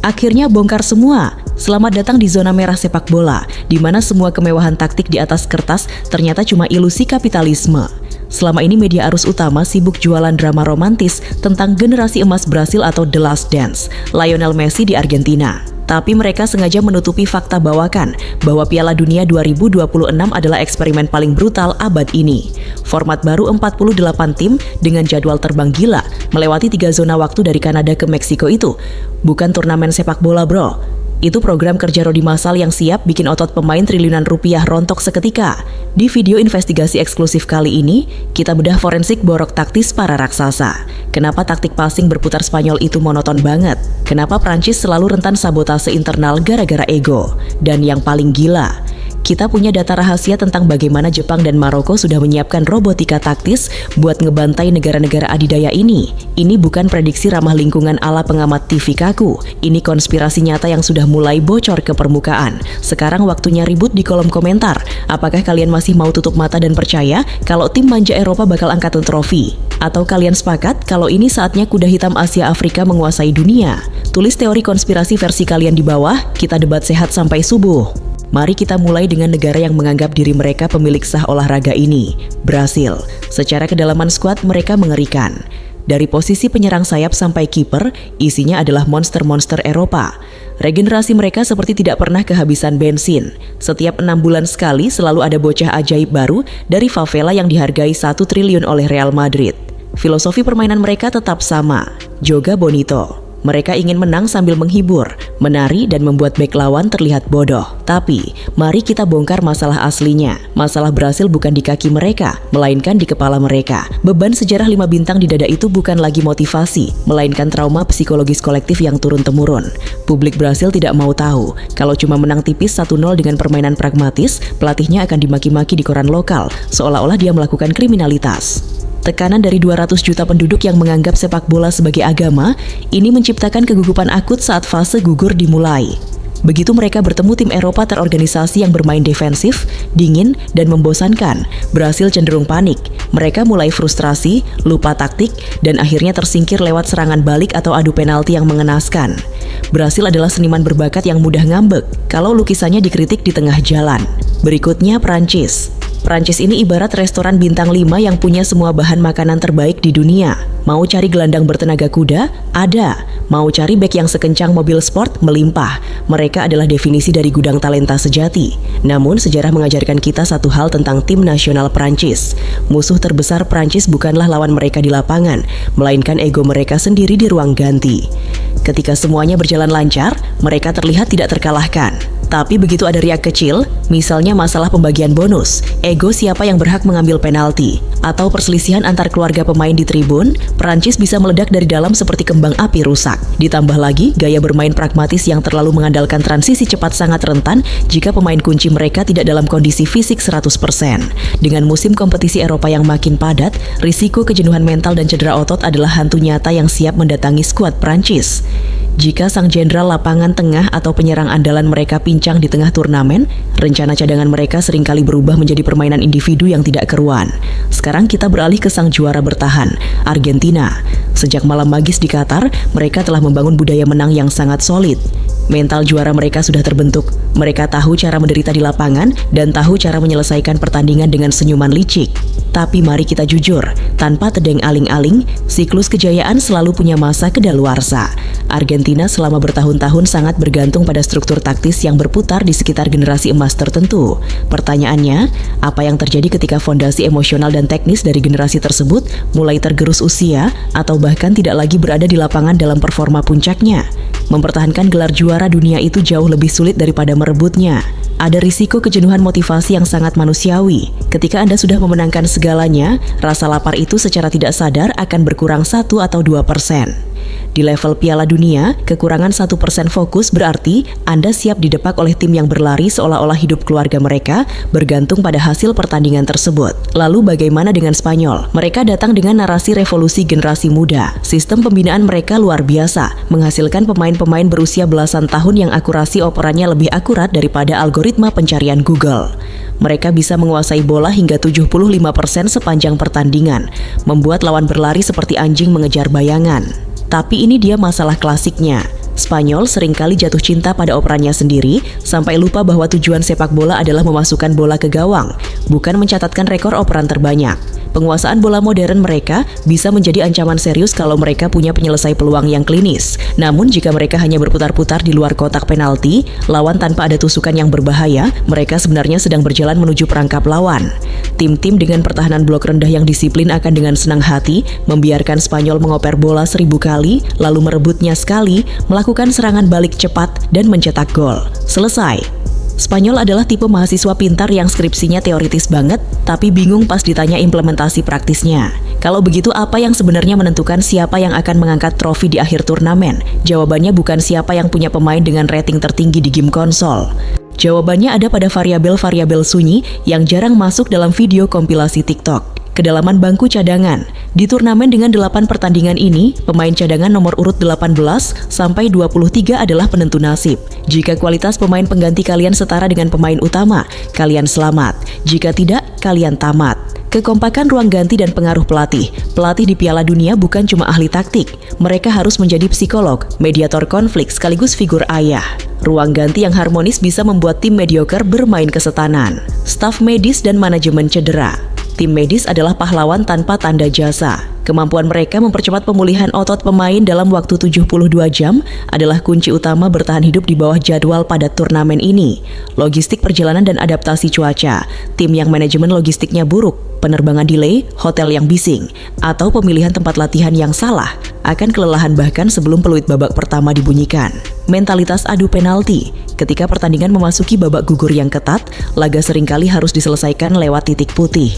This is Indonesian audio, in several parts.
Akhirnya bongkar semua. Selamat datang di zona merah sepak bola, di mana semua kemewahan taktik di atas kertas ternyata cuma ilusi kapitalisme. Selama ini media arus utama sibuk jualan drama romantis tentang generasi emas Brasil atau The Last Dance, Lionel Messi di Argentina. Tapi mereka sengaja menutupi fakta bawakan bahwa Piala Dunia 2026 adalah eksperimen paling brutal abad ini. Format baru 48 tim dengan jadwal terbang gila melewati 3 zona waktu dari Kanada ke Meksiko itu bukan turnamen sepak bola, bro. Itu program kerja Rodi Masal yang siap bikin otot pemain triliunan rupiah rontok seketika. Di video investigasi eksklusif kali ini, kita bedah forensik borok taktis para raksasa. Kenapa taktik passing berputar Spanyol itu monoton banget? Kenapa Prancis selalu rentan sabotase internal gara-gara ego? Dan yang paling gila, kita punya data rahasia tentang bagaimana Jepang dan Maroko sudah menyiapkan robotika taktis buat ngebantai negara-negara adidaya ini. Ini bukan prediksi ramah lingkungan ala pengamat TV kaku. Ini konspirasi nyata yang sudah mulai bocor ke permukaan. Sekarang waktunya ribut di kolom komentar. Apakah kalian masih mau tutup mata dan percaya kalau tim manja Eropa bakal angkatan trofi? Atau kalian sepakat kalau ini saatnya kuda hitam Asia Afrika menguasai dunia? Tulis teori konspirasi versi kalian di bawah, kita debat sehat sampai subuh. Mari kita mulai dengan negara yang menganggap diri mereka pemilik sah olahraga ini, Brasil. Secara kedalaman skuad mereka mengerikan. Dari posisi penyerang sayap sampai kiper, isinya adalah monster-monster Eropa. Regenerasi mereka seperti tidak pernah kehabisan bensin. Setiap 6 bulan sekali selalu ada bocah ajaib baru dari favela yang dihargai 1 triliun oleh Real Madrid. Filosofi permainan mereka tetap sama, Joga Bonito. Mereka ingin menang sambil menghibur, menari, dan membuat bek lawan terlihat bodoh. Tapi, mari kita bongkar masalah aslinya. Masalah Brasil bukan di kaki mereka, melainkan di kepala mereka. Beban sejarah 5 bintang di dada itu bukan lagi motivasi, melainkan trauma psikologis kolektif yang turun-temurun. Publik Brasil tidak mau tahu, kalau cuma menang tipis 1-0 dengan permainan pragmatis, pelatihnya akan dimaki-maki di koran lokal, seolah-olah dia melakukan kriminalitas. Tekanan dari 200 juta penduduk yang menganggap sepak bola sebagai agama, ini menciptakan kegugupan akut saat fase gugur dimulai. Begitu mereka bertemu tim Eropa terorganisasi yang bermain defensif, dingin, dan membosankan, Brasil cenderung panik. Mereka mulai frustrasi, lupa taktik, dan akhirnya tersingkir lewat serangan balik atau adu penalti yang mengenaskan. Brasil adalah seniman berbakat yang mudah ngambek kalau lukisannya dikritik di tengah jalan. Berikutnya Prancis. Prancis ini ibarat restoran bintang 5 yang punya semua bahan makanan terbaik di dunia. Mau cari gelandang bertenaga kuda? Ada. Mau cari bek yang sekencang mobil sport? Melimpah. Mereka adalah definisi dari gudang talenta sejati. Namun sejarah mengajarkan kita satu hal tentang tim nasional Prancis. Musuh terbesar Prancis bukanlah lawan mereka di lapangan, melainkan ego mereka sendiri di ruang ganti. Ketika semuanya berjalan lancar, mereka terlihat tidak terkalahkan. Tapi begitu ada riak kecil, misalnya masalah pembagian bonus, ego siapa yang berhak mengambil penalti, atau perselisihan antar keluarga pemain di tribun, Prancis bisa meledak dari dalam seperti kembang api rusak. Ditambah lagi, gaya bermain pragmatis yang terlalu mengandalkan transisi cepat sangat rentan jika pemain kunci mereka tidak dalam kondisi fisik 100%. Dengan musim kompetisi Eropa yang makin padat, risiko kejenuhan mental dan cedera otot adalah hantu nyata yang siap mendatangi skuad Prancis. Jika sang jenderal lapangan tengah atau penyerang andalan mereka pincang di tengah turnamen, rencana cadangan mereka seringkali berubah menjadi permainan individu yang tidak keruan. Sekarang kita beralih ke sang juara bertahan, Argentina. Sejak malam magis di Qatar, mereka telah membangun budaya menang yang sangat solid. Mental juara mereka sudah terbentuk. Mereka tahu cara menderita di lapangan dan tahu cara menyelesaikan pertandingan dengan senyuman licik. Tapi mari kita jujur, tanpa tedeng aling-aling, siklus kejayaan selalu punya masa kedaluarsa. Argentina selama bertahun-tahun sangat bergantung pada struktur taktis yang berputar di sekitar generasi emas tertentu. Pertanyaannya, apa yang terjadi ketika fondasi emosional dan teknis dari generasi tersebut mulai tergerus usia atau bahkan tidak lagi berada di lapangan dalam performa puncaknya? Mempertahankan gelar juara dunia itu jauh lebih sulit daripada merebutnya. Ada risiko kejenuhan motivasi yang sangat manusiawi. Ketika Anda sudah memenangkan segalanya, rasa lapar itu secara tidak sadar akan berkurang 1 atau 2%. Di level Piala Dunia, kekurangan 1% fokus berarti Anda siap didepak oleh tim yang berlari seolah-olah hidup keluarga mereka bergantung pada hasil pertandingan tersebut. Lalu bagaimana dengan Spanyol? Mereka datang dengan narasi revolusi generasi muda. Sistem pembinaan mereka luar biasa, menghasilkan pemain-pemain berusia belasan tahun yang akurasi operannya lebih akurat daripada algoritma pencarian Google. Mereka bisa menguasai bola hingga 75% sepanjang pertandingan, membuat lawan berlari seperti anjing mengejar bayangan. Tapi ini dia masalah klasiknya. Spanyol seringkali jatuh cinta pada operannya sendiri sampai lupa bahwa tujuan sepak bola adalah memasukkan bola ke gawang, bukan mencatatkan rekor operan terbanyak. Penguasaan bola modern mereka bisa menjadi ancaman serius kalau mereka punya penyelesai peluang yang klinis. Namun jika mereka hanya berputar-putar di luar kotak penalti, lawan tanpa ada tusukan yang berbahaya, mereka sebenarnya sedang berjalan menuju perangkap lawan. Tim-tim dengan pertahanan blok rendah yang disiplin akan dengan senang hati membiarkan Spanyol mengoper bola 1000 kali, lalu merebutnya sekali, melakukan serangan balik cepat, dan mencetak gol. Selesai. Spanyol adalah tipe mahasiswa pintar yang skripsinya teoritis banget, tapi bingung pas ditanya implementasi praktisnya. Kalau begitu, apa yang sebenarnya menentukan siapa yang akan mengangkat trofi di akhir turnamen? Jawabannya bukan siapa yang punya pemain dengan rating tertinggi di game konsol. Jawabannya ada pada variabel-variabel sunyi yang jarang masuk dalam video kompilasi TikTok. Kedalaman bangku cadangan. Di turnamen dengan 8 pertandingan ini, pemain cadangan nomor urut 18 sampai 23 adalah penentu nasib. Jika kualitas pemain pengganti kalian setara dengan pemain utama, kalian selamat. Jika tidak, kalian tamat. Kekompakan ruang ganti dan pengaruh pelatih. Pelatih di Piala Dunia bukan cuma ahli taktik. Mereka harus menjadi psikolog, mediator konflik sekaligus figur ayah. Ruang ganti yang harmonis bisa membuat tim mediocre bermain kesetanan. Staf medis dan manajemen cedera. Tim medis adalah pahlawan tanpa tanda jasa. Kemampuan mereka mempercepat pemulihan otot pemain dalam waktu 72 jam adalah kunci utama bertahan hidup di bawah jadwal pada turnamen ini. Logistik perjalanan dan adaptasi cuaca. Tim yang manajemen logistiknya buruk, penerbangan delay, hotel yang bising, atau pemilihan tempat latihan yang salah akan kelelahan bahkan sebelum peluit babak pertama dibunyikan. Mentalitas adu penalti. Ketika pertandingan memasuki babak gugur yang ketat, laga seringkali harus diselesaikan lewat titik putih.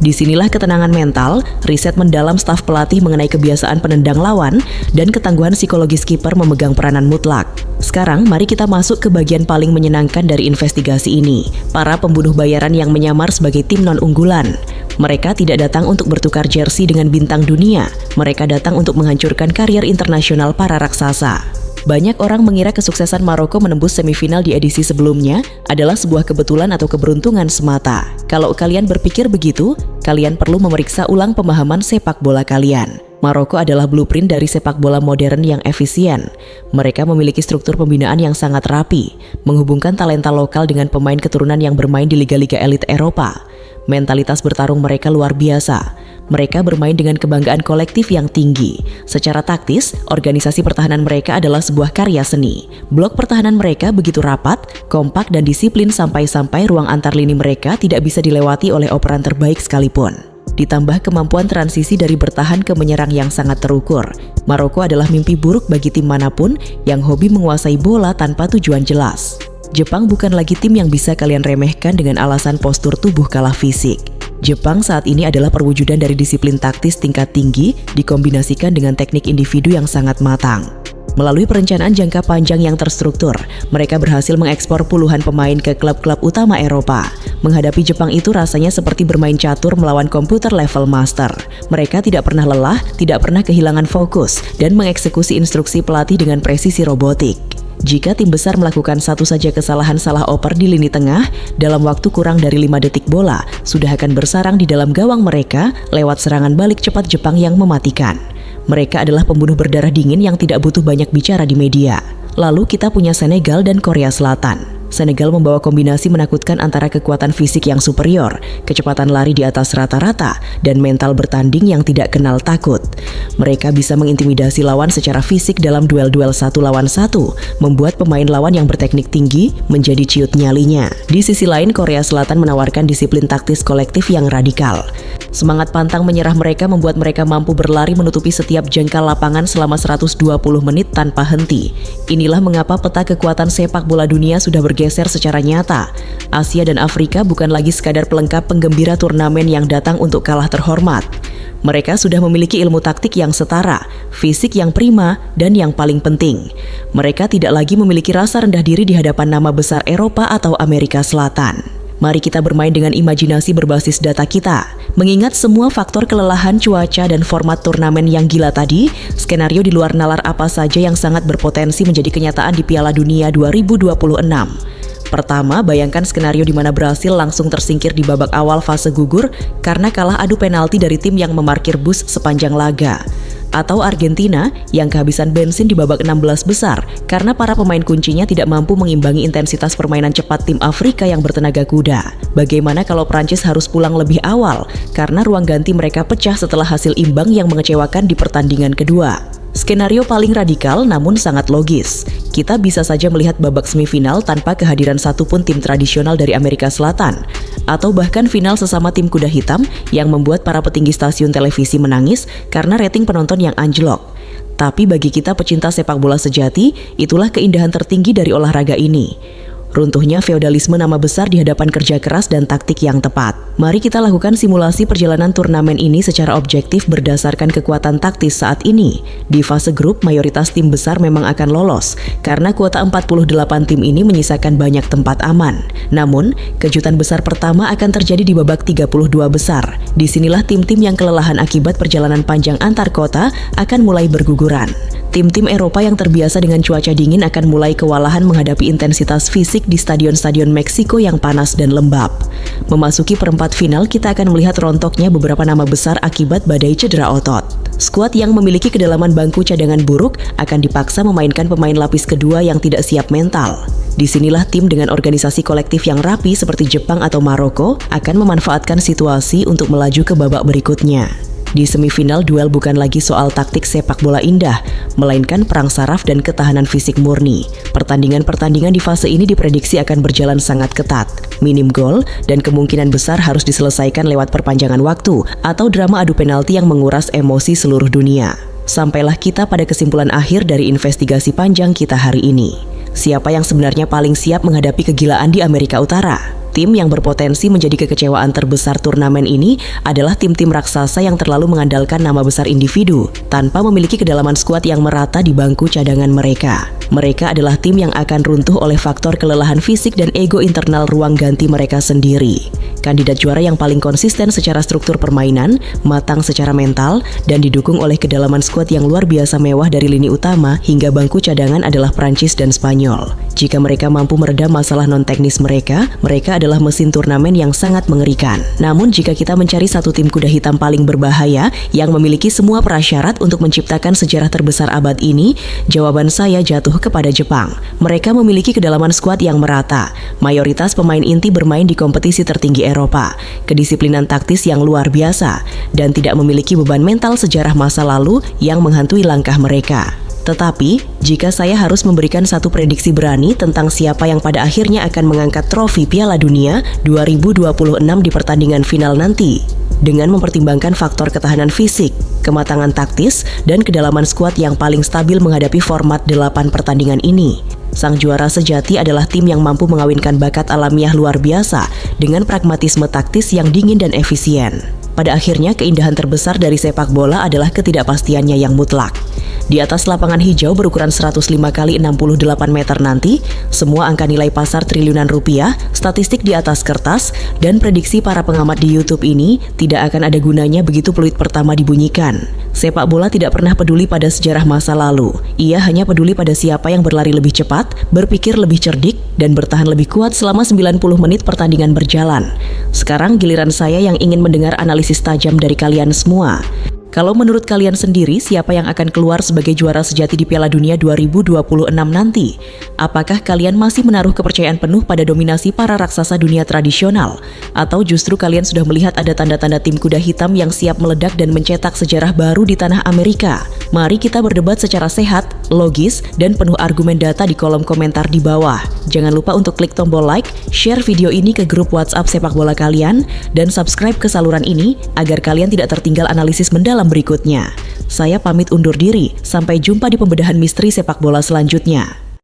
Disinilah ketenangan mental, riset mendalam staf pelatih mengenai kebiasaan penendang lawan, dan ketangguhan psikologis kiper memegang peranan mutlak. Sekarang, mari kita masuk ke bagian paling menyenangkan dari investigasi ini. Para pembunuh bayaran yang menyamar sebagai tim non-unggulan. Mereka tidak datang untuk bertukar jersey dengan bintang dunia. Mereka datang untuk menghancurkan karier internasional para raksasa. Banyak orang mengira kesuksesan Maroko menembus semifinal di edisi sebelumnya adalah sebuah kebetulan atau keberuntungan semata. Kalau kalian berpikir begitu, kalian perlu memeriksa ulang pemahaman sepak bola kalian. Maroko adalah blueprint dari sepak bola modern yang efisien. Mereka memiliki struktur pembinaan yang sangat rapi, menghubungkan talenta lokal dengan pemain keturunan yang bermain di liga-liga elit Eropa. Mentalitas bertarung mereka luar biasa. Mereka bermain dengan kebanggaan kolektif yang tinggi. Secara taktis, organisasi pertahanan mereka adalah sebuah karya seni. Blok pertahanan mereka begitu rapat, kompak dan disiplin sampai-sampai ruang antar lini mereka tidak bisa dilewati oleh operan terbaik sekalipun. Ditambah kemampuan transisi dari bertahan ke menyerang yang sangat terukur. Maroko adalah mimpi buruk bagi tim manapun yang hobi menguasai bola tanpa tujuan jelas. Jepang bukan lagi tim yang bisa kalian remehkan dengan alasan postur tubuh kalah fisik. Jepang saat ini adalah perwujudan dari disiplin taktis tingkat tinggi dikombinasikan dengan teknik individu yang sangat matang. Melalui perencanaan jangka panjang yang terstruktur, mereka berhasil mengekspor puluhan pemain ke klub-klub utama Eropa. Menghadapi Jepang itu rasanya seperti bermain catur melawan komputer level master. Mereka tidak pernah lelah, tidak pernah kehilangan fokus, dan mengeksekusi instruksi pelatih dengan presisi robotik. Jika tim besar melakukan satu saja kesalahan salah oper di lini tengah, dalam waktu kurang dari 5 detik bola sudah akan bersarang di dalam gawang mereka lewat serangan balik cepat Jepang yang mematikan. Mereka adalah pembunuh berdarah dingin yang tidak butuh banyak bicara di media. Lalu kita punya Senegal dan Korea Selatan. Senegal membawa kombinasi menakutkan antara kekuatan fisik yang superior, kecepatan lari di atas rata-rata, dan mental bertanding yang tidak kenal takut. Mereka bisa mengintimidasi lawan secara fisik dalam duel-duel 1 lawan 1, membuat pemain lawan yang berteknik tinggi menjadi ciut nyalinya. Di sisi lain, Korea Selatan menawarkan disiplin taktis kolektif yang radikal. Semangat pantang menyerah mereka membuat mereka mampu berlari menutupi setiap jengkal lapangan selama 120 menit tanpa henti. Inilah mengapa peta kekuatan sepak bola dunia sudah bergeser secara nyata. Asia dan Afrika bukan lagi sekadar pelengkap penggembira turnamen yang datang untuk kalah terhormat. Mereka sudah memiliki ilmu taktik yang setara, fisik yang prima, dan yang paling penting, mereka tidak lagi memiliki rasa rendah diri di hadapan nama besar Eropa atau Amerika Selatan. Mari kita bermain dengan imajinasi berbasis data kita. Mengingat semua faktor kelelahan cuaca dan format turnamen yang gila tadi, skenario di luar nalar apa saja yang sangat berpotensi menjadi kenyataan di Piala Dunia 2026. Pertama, bayangkan skenario di mana Brasil langsung tersingkir di babak awal fase gugur karena kalah adu penalti dari tim yang memarkir bus sepanjang laga. Atau Argentina yang kehabisan bensin di babak 16 besar karena para pemain kuncinya tidak mampu mengimbangi intensitas permainan cepat tim Afrika yang bertenaga kuda. Bagaimana kalau Prancis harus pulang lebih awal karena ruang ganti mereka pecah setelah hasil imbang yang mengecewakan di pertandingan kedua? Skenario paling radikal namun sangat logis. Kita bisa saja melihat babak semifinal tanpa kehadiran satupun tim tradisional dari Amerika Selatan, atau bahkan final sesama tim kuda hitam yang membuat para petinggi stasiun televisi menangis karena rating penonton yang anjlok. Tapi bagi kita pecinta sepak bola sejati, itulah keindahan tertinggi dari olahraga ini. Runtuhnya feodalisme nama besar di hadapan kerja keras dan taktik yang tepat. Mari kita lakukan simulasi perjalanan turnamen ini secara objektif berdasarkan kekuatan taktis saat ini. Di fase grup, mayoritas tim besar memang akan lolos, karena kuota 48 tim ini menyisakan banyak tempat aman. Namun, kejutan besar pertama akan terjadi di babak 32 besar. Disinilah tim-tim yang kelelahan akibat perjalanan panjang antar kota akan mulai berguguran. Tim-tim Eropa yang terbiasa dengan cuaca dingin akan mulai kewalahan menghadapi intensitas fisik di stadion-stadion Meksiko yang panas dan lembab. Memasuki perempat final, kita akan melihat rontoknya beberapa nama besar akibat badai cedera otot. Skuad yang memiliki kedalaman bangku cadangan buruk akan dipaksa memainkan pemain lapis kedua yang tidak siap mental. Disinilah tim dengan organisasi kolektif yang rapi seperti Jepang atau Maroko akan memanfaatkan situasi untuk melaju ke babak berikutnya. Di semifinal, duel bukan lagi soal taktik sepak bola indah, melainkan perang saraf dan ketahanan fisik murni. Pertandingan-pertandingan di fase ini diprediksi akan berjalan sangat ketat. Minim gol dan kemungkinan besar harus diselesaikan lewat perpanjangan waktu atau drama adu penalti yang menguras emosi seluruh dunia. Sampailah kita pada kesimpulan akhir dari investigasi panjang kita hari ini. Siapa yang sebenarnya paling siap menghadapi kegilaan di Amerika Utara? Tim yang berpotensi menjadi kekecewaan terbesar turnamen ini adalah tim-tim raksasa yang terlalu mengandalkan nama besar individu tanpa memiliki kedalaman skuad yang merata di bangku cadangan mereka. Mereka adalah tim yang akan runtuh oleh faktor kelelahan fisik dan ego internal ruang ganti mereka sendiri. Kandidat juara yang paling konsisten secara struktur permainan, matang secara mental, dan didukung oleh kedalaman skuad yang luar biasa mewah dari lini utama hingga bangku cadangan adalah Prancis dan Spanyol. Jika mereka mampu meredam masalah non-teknis mereka adalah mesin turnamen yang sangat mengerikan. Namun jika kita mencari satu tim kuda hitam paling berbahaya yang memiliki semua prasyarat untuk menciptakan sejarah terbesar abad ini, jawaban saya jatuh kepada Jepang. Mereka memiliki kedalaman skuad yang merata. Mayoritas pemain inti bermain di kompetisi tertinggi Eropa, kedisiplinan taktis yang luar biasa, dan tidak memiliki beban mental sejarah masa lalu yang menghantui langkah mereka. Tetapi, jika saya harus memberikan satu prediksi berani tentang siapa yang pada akhirnya akan mengangkat trofi Piala Dunia 2026 di pertandingan final nanti, dengan mempertimbangkan faktor ketahanan fisik, kematangan taktis, dan kedalaman skuad yang paling stabil menghadapi format 8 pertandingan ini, sang juara sejati adalah tim yang mampu mengawinkan bakat alamiah luar biasa dengan pragmatisme taktis yang dingin dan efisien. Pada akhirnya, keindahan terbesar dari sepak bola adalah ketidakpastiannya yang mutlak. Di atas lapangan hijau berukuran 105 x 68 meter nanti, semua angka nilai pasar triliunan rupiah, statistik di atas kertas, dan prediksi para pengamat di YouTube ini tidak akan ada gunanya begitu peluit pertama dibunyikan. Sepak bola tidak pernah peduli pada sejarah masa lalu. Ia hanya peduli pada siapa yang berlari lebih cepat, berpikir lebih cerdik, dan bertahan lebih kuat selama 90 menit pertandingan berjalan. Sekarang giliran saya yang ingin mendengar analisis tajam dari kalian semua. Kalau menurut kalian sendiri, siapa yang akan keluar sebagai juara sejati di Piala Dunia 2026 nanti? Apakah kalian masih menaruh kepercayaan penuh pada dominasi para raksasa dunia tradisional? Atau justru kalian sudah melihat ada tanda-tanda tim kuda hitam yang siap meledak dan mencetak sejarah baru di tanah Amerika? Mari kita berdebat secara sehat, logis, dan penuh argumen data di kolom komentar di bawah. Jangan lupa untuk klik tombol like, share video ini ke grup WhatsApp sepak bola kalian, dan subscribe ke saluran ini agar kalian tidak tertinggal analisis mendalam berikutnya. Saya pamit undur diri, sampai jumpa di pembedahan misteri sepak bola selanjutnya.